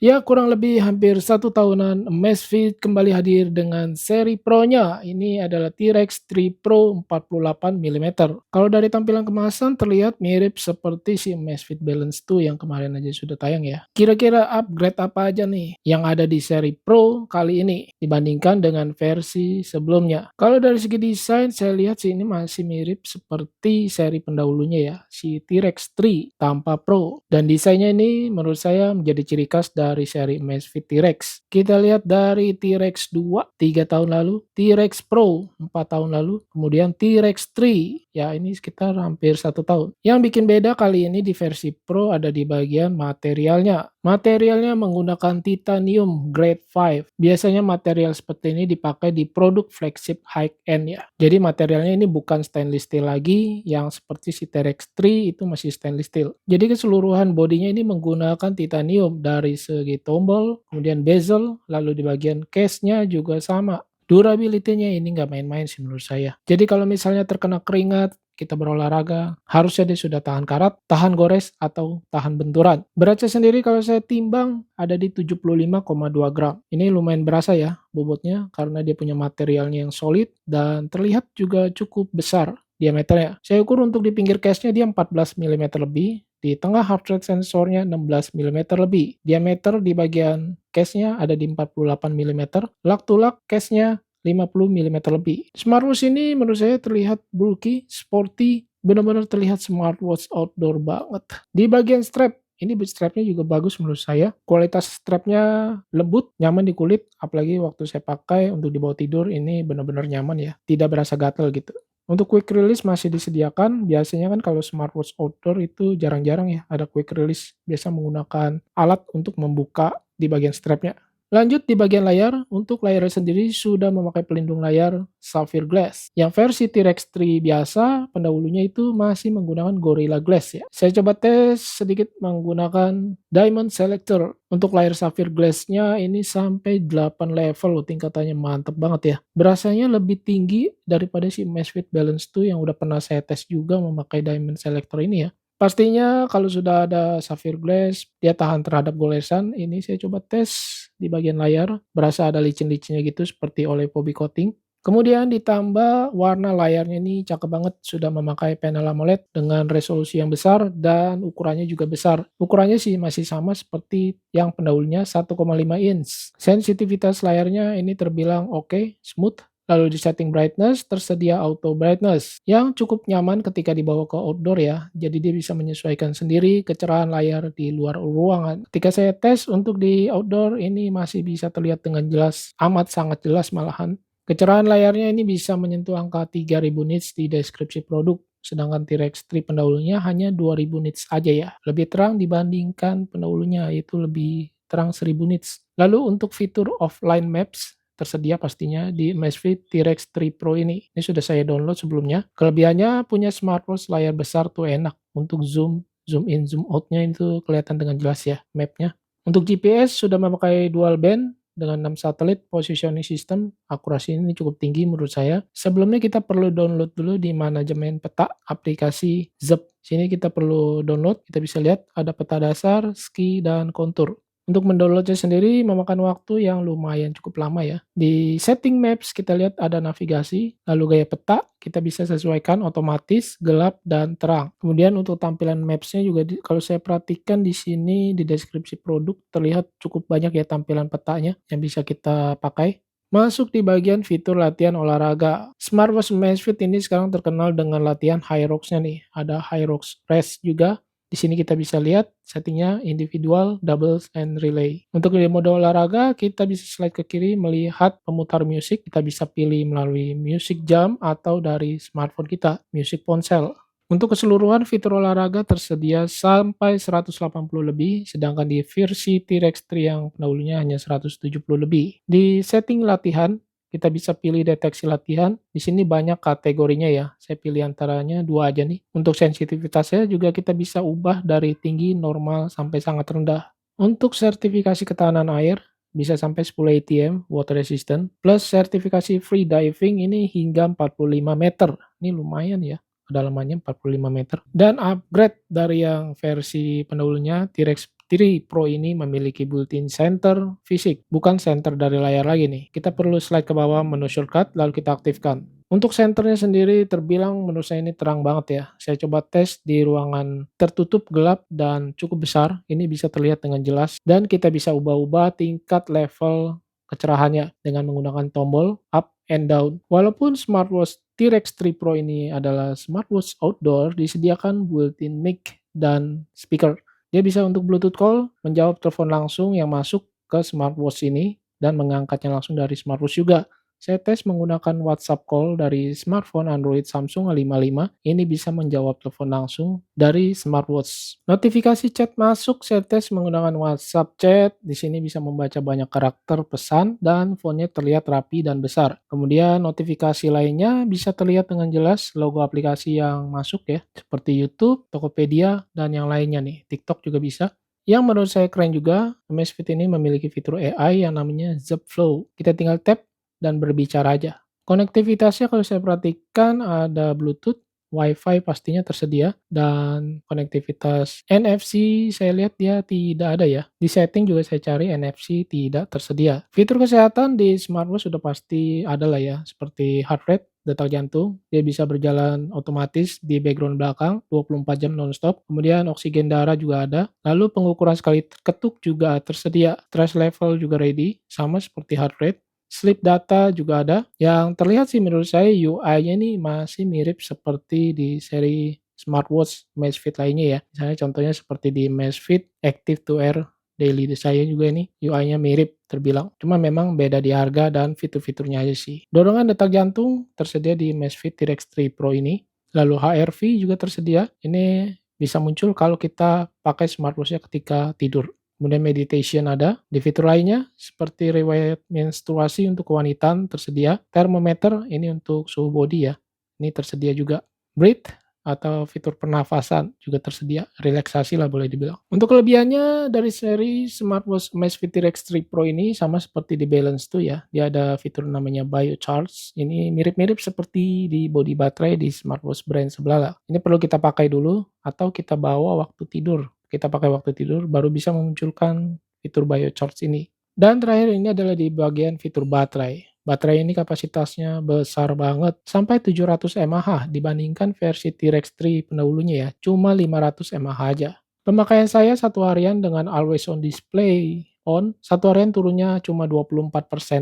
Ya, kurang lebih hampir 1 tahunan, Amazfit kembali hadir dengan seri Pro-nya. Ini adalah T-Rex 3 Pro 48 milimeter. Kalau dari tampilan kemasan terlihat mirip seperti si Amazfit Balance 2 yang kemarin aja sudah tayang ya. Kira-kira upgrade apa aja nih yang ada di seri Pro kali ini dibandingkan dengan versi sebelumnya? Kalau dari segi desain saya lihat sih ini masih mirip seperti seri pendahulunya ya, si T-Rex 3 tanpa Pro. Dan desainnya ini menurut saya menjadi ciri khas dari seri Amazfit T-Rex. Kita lihat dari T-Rex 2 3 tahun lalu, T-Rex Pro 4 tahun lalu, kemudian T-Rex 3 ya ini sekitar hampir 1 tahun. Yang bikin beda kali ini di versi Pro ada di bagian materialnya. Materialnya menggunakan titanium grade 5. Biasanya material seperti ini dipakai di produk flagship high-end ya. Jadi materialnya ini bukan stainless steel lagi, yang seperti si T-Rex 3 itu masih stainless steel. Jadi keseluruhan bodinya ini menggunakan titanium dari segi tombol, kemudian bezel, lalu di bagian case-nya juga sama. Durability-nya ini nggak main-main sih menurut saya. Jadi kalau misalnya terkena keringat, kita berolahraga, harusnya dia sudah tahan karat, tahan gores, atau tahan benturan. Beratnya sendiri kalau saya timbang ada di 75,2 gram. Ini lumayan berasa ya bobotnya karena dia punya materialnya yang solid dan terlihat juga cukup besar diameternya. Saya ukur untuk di pinggir case-nya dia 14 milimeter lebih, di tengah heart rate sensornya 16 milimeter lebih. Diameter di bagian case-nya ada di 48 milimeter. Lug to lug case-nya 50 milimeter lebih. Smartwatch ini menurut saya terlihat bulky, sporty, benar-benar terlihat smartwatch outdoor banget. Di bagian strap, ini strapnya juga bagus menurut saya. Kualitas strapnya lembut, nyaman di kulit, apalagi waktu saya pakai untuk dibawa tidur ini benar-benar nyaman ya, tidak berasa gatel gitu. Untuk quick release masih disediakan, biasanya kan kalau smartwatch outdoor itu jarang-jarang ya ada quick release, biasa menggunakan alat untuk membuka di bagian strapnya. Lanjut di bagian layar, untuk layarnya sendiri sudah memakai pelindung layar Sapphire Glass. Yang versi T-Rex 3 biasa, pendahulunya itu masih menggunakan Gorilla Glass ya. Saya coba tes sedikit menggunakan Diamond Selector. Untuk layar Sapphire Glass-nya ini sampai 8 level loh, tingkatannya mantep banget ya. Berasanya lebih tinggi daripada si Amazfit Balance 2 yang udah pernah saya tes juga memakai Diamond Selector ini ya. Pastinya kalau sudah ada Sapphire Glass, dia tahan terhadap goresan. Ini saya coba tes di bagian layar, berasa ada licin-licinnya gitu seperti oleh Pobi coating. Kemudian ditambah warna layarnya ini cakep banget, sudah memakai panel AMOLED dengan resolusi yang besar dan ukurannya juga besar. Ukurannya sih masih sama seperti yang pendahulunya 1,5 inch. Sensitivitas layarnya ini terbilang oke, smooth. Lalu di setting brightness, tersedia auto brightness yang cukup nyaman ketika dibawa ke outdoor ya. Jadi dia bisa menyesuaikan sendiri kecerahan layar di luar ruangan. Ketika saya tes untuk di outdoor ini masih bisa terlihat dengan jelas, amat sangat jelas malahan. Kecerahan layarnya ini bisa menyentuh angka 3000 nits di deskripsi produk. Sedangkan T-Rex 3 pendahulunya hanya 2000 nits aja ya. Lebih terang dibandingkan pendahulunya, yaitu lebih terang 1000 nits. Lalu untuk fitur offline maps, tersedia pastinya di Amazfit T-Rex 3 Pro ini. Ini sudah saya download sebelumnya. Kelebihannya punya smartwatch layar besar tuh enak. Untuk zoom in, zoom out-nya itu kelihatan dengan jelas ya map-nya. Untuk GPS sudah memakai dual band dengan 6 satelit positioning system. Akurasi ini cukup tinggi menurut saya. Sebelumnya kita perlu download dulu di manajemen peta aplikasi ZEP. Sini kita perlu download, kita bisa lihat ada peta dasar, ski, dan kontur. Untuk mendownloadnya sendiri memakan waktu yang lumayan cukup lama ya. Di setting maps kita lihat ada navigasi, lalu gaya peta kita bisa sesuaikan otomatis, gelap, dan terang. Kemudian untuk tampilan maps-nya juga kalau saya perhatikan di sini di deskripsi produk terlihat cukup banyak ya tampilan petanya yang bisa kita pakai. Masuk di bagian fitur latihan olahraga. Smartwatch Amazfit ini sekarang terkenal dengan latihan HYROX-nya nih. Ada HYROX Rest juga. Di sini kita bisa lihat settingnya individual, doubles, and relay. Untuk di mode olahraga, kita bisa slide ke kiri melihat pemutar musik. Kita bisa pilih melalui music jam atau dari smartphone kita, music ponsel. Untuk keseluruhan fitur olahraga tersedia sampai 180 lebih, sedangkan di versi T-Rex 3 yang pendahulunya hanya 170 lebih. Di setting latihan, kita bisa pilih deteksi latihan. Di sini banyak kategorinya ya. Saya pilih antaranya 2 aja nih. Untuk sensitivitasnya juga kita bisa ubah dari tinggi, normal, sampai sangat rendah. Untuk sertifikasi ketahanan air, bisa sampai 10 ATM, water resistant, plus sertifikasi free diving ini hingga 45 meter. Ini lumayan ya, kedalamannya 45 meter. Dan upgrade dari yang versi pendahulunya T-Rex 3 Pro ini memiliki built-in center fisik, bukan center dari layar lagi nih. Kita perlu slide ke bawah menu shortcut, lalu kita aktifkan. Untuk senternya sendiri terbilang menurut saya ini terang banget ya. Saya coba tes di ruangan tertutup, gelap, dan cukup besar. Ini bisa terlihat dengan jelas. Dan kita bisa ubah-ubah tingkat level kecerahannya dengan menggunakan tombol up and down. Walaupun smartwatch T-Rex 3 Pro ini adalah smartwatch outdoor, disediakan built-in mic dan speaker. Dia bisa untuk Bluetooth call, menjawab telepon langsung yang masuk ke smartwatch ini, dan mengangkatnya langsung dari smartwatch juga. Saya tes menggunakan WhatsApp call dari smartphone Android Samsung A55. Ini bisa menjawab telepon langsung dari smartwatch. Notifikasi chat masuk, saya tes menggunakan WhatsApp chat. Di sini bisa membaca banyak karakter pesan dan fontnya terlihat rapi dan besar. Kemudian notifikasi lainnya bisa terlihat dengan jelas logo aplikasi yang masuk ya, seperti YouTube, Tokopedia, dan yang lainnya nih. TikTok juga bisa. Yang menurut saya keren juga, Amazfit ini memiliki fitur AI yang namanya Zepp Flow. Kita tinggal tap dan berbicara aja. Konektivitasnya kalau saya perhatikan ada Bluetooth, Wi-Fi pastinya tersedia, dan konektivitas NFC saya lihat dia tidak ada ya. Di setting juga saya cari NFC tidak tersedia. Fitur kesehatan di smartwatch sudah pasti ada lah ya, seperti heart rate, detak jantung, dia bisa berjalan otomatis di background belakang 24 jam nonstop. Kemudian oksigen darah juga ada. Lalu pengukuran sekali ketuk juga tersedia. Stress level juga ready, sama seperti heart rate. Sleep data juga ada. Yang terlihat sih menurut saya UI-nya nih masih mirip seperti di seri smartwatch Amazfit lainnya ya. Misalnya contohnya seperti di Amazfit Active 2 Air Daily saya juga ini UI-nya mirip terbilang. Cuma memang beda di harga dan fitur-fiturnya aja sih. Dorongan detak jantung tersedia di Amazfit T-Rex 3 Pro ini. Lalu HRV juga tersedia. Ini bisa muncul kalau kita pakai smartwatch-nya ketika tidur. Kemudian meditation ada. Di fitur lainnya seperti riwayat menstruasi untuk kewanita tersedia. Termometer ini untuk suhu body ya. Ini tersedia juga. Breathe atau fitur pernafasan juga tersedia. Relaksasi lah boleh dibilang. Untuk kelebihannya dari seri smartwatch Amazfit T-Rex 3 Pro ini sama seperti di Balance 2 ya. Dia ada fitur namanya BioCharge. Ini mirip-mirip seperti di body baterai di smartwatch brand sebelah lah. Ini perlu kita pakai dulu atau kita bawa waktu tidur. Kita pakai waktu tidur baru bisa memunculkan fitur BioCharge ini. Dan terakhir ini adalah di bagian fitur baterai. Baterai ini kapasitasnya besar banget, sampai 700 mAh dibandingkan versi T-Rex 3 pendahulunya ya, cuma 500 mAh aja. Pemakaian saya satu harian dengan always on display on, satu harian turunnya cuma 24%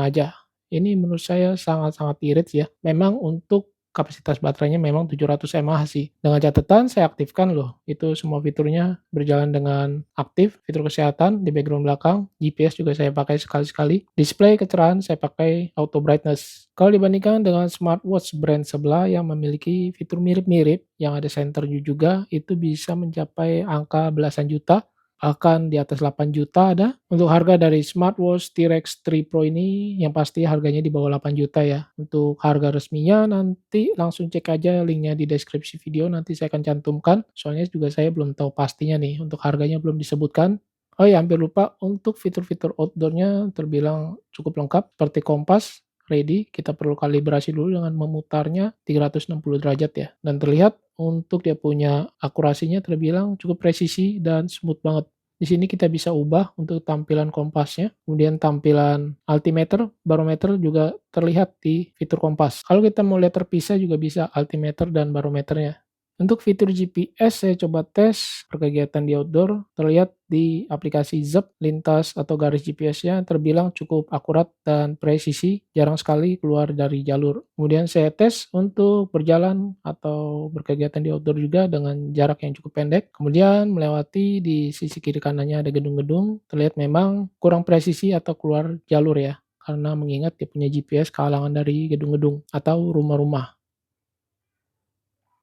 aja. Ini menurut saya sangat-sangat irit ya. Memang untuk kapasitas baterainya memang 700 mAh sih. Dengan catatan saya aktifkan loh, itu semua fiturnya berjalan dengan aktif. Fitur kesehatan di background belakang, GPS juga saya pakai sekali-sekali. Display kecerahan saya pakai auto brightness. Kalau dibandingkan dengan smartwatch brand sebelah yang memiliki fitur mirip-mirip, yang ada center juga, itu bisa mencapai angka belasan juta. Bahkan di atas 8 juta ada. Untuk harga dari smartwatch T-Rex 3 Pro ini yang pasti harganya di bawah 8 juta ya. Untuk harga resminya nanti langsung cek aja linknya di deskripsi video, nanti saya akan cantumkan. Soalnya juga saya belum tahu pastinya nih, untuk harganya belum disebutkan. Oh ya, hampir lupa, untuk fitur-fitur outdoornya terbilang cukup lengkap, seperti kompas, ready, kita perlu kalibrasi dulu dengan memutarnya 360 derajat ya. Dan terlihat untuk dia punya akurasinya terbilang cukup presisi dan smooth banget. Di sini kita bisa ubah untuk tampilan kompasnya, kemudian tampilan altimeter, barometer juga terlihat di fitur kompas. Kalau kita mau lihat terpisah juga bisa altimeter dan barometernya. Untuk fitur GPS saya coba tes berkegiatan di outdoor, terlihat di aplikasi Zepp lintas atau garis GPS-nya terbilang cukup akurat dan presisi, jarang sekali keluar dari jalur. Kemudian saya tes untuk berjalan atau berkegiatan di outdoor juga dengan jarak yang cukup pendek. Kemudian melewati di sisi kiri kanannya ada gedung-gedung, terlihat memang kurang presisi atau keluar jalur ya, karena mengingat dia punya GPS kehalangan dari gedung-gedung atau rumah-rumah.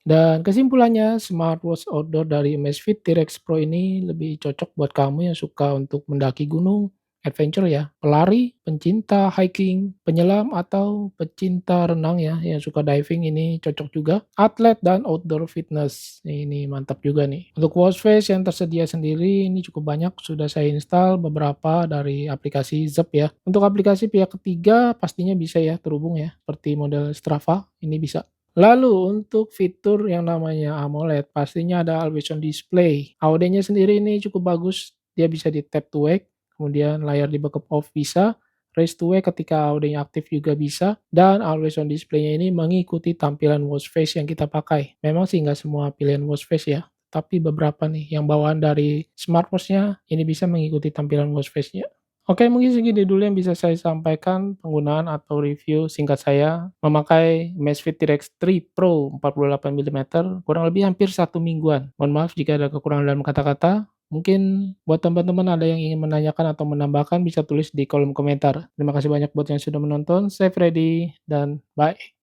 Dan kesimpulannya, smartwatch outdoor dari Amazfit T-Rex Pro ini lebih cocok buat kamu yang suka untuk mendaki gunung, adventure ya, pelari, pencinta hiking, penyelam, atau pecinta renang ya, yang suka diving ini cocok juga. Atlet dan outdoor fitness, ini mantap juga nih. Untuk watch face yang tersedia sendiri ini cukup banyak, sudah saya install beberapa dari aplikasi Zepp ya. Untuk aplikasi pihak ketiga pastinya bisa ya terhubung ya, seperti model Strava, ini bisa. Lalu untuk fitur yang namanya AMOLED, pastinya ada always on display. AOD-nya sendiri ini cukup bagus dia bisa di tap to wake, kemudian layar di backup off bisa, raise to wake ketika audionya aktif juga bisa, dan always on display-nya ini mengikuti tampilan watch face yang kita pakai. Memang sih nggak semua pilihan watch face ya, tapi beberapa nih yang bawaan dari smartwatch-nya ini bisa mengikuti tampilan watch face-nya. Oke, mungkin segini dulu yang bisa saya sampaikan penggunaan atau review singkat saya memakai Amazfit T-Rex 3 Pro 48 milimeter kurang lebih hampir 1 mingguan. Mohon maaf jika ada kekurangan dalam kata-kata. Mungkin buat teman-teman ada yang ingin menanyakan atau menambahkan bisa tulis di kolom komentar. Terima kasih banyak buat yang sudah menonton. Saya Freddy dan bye.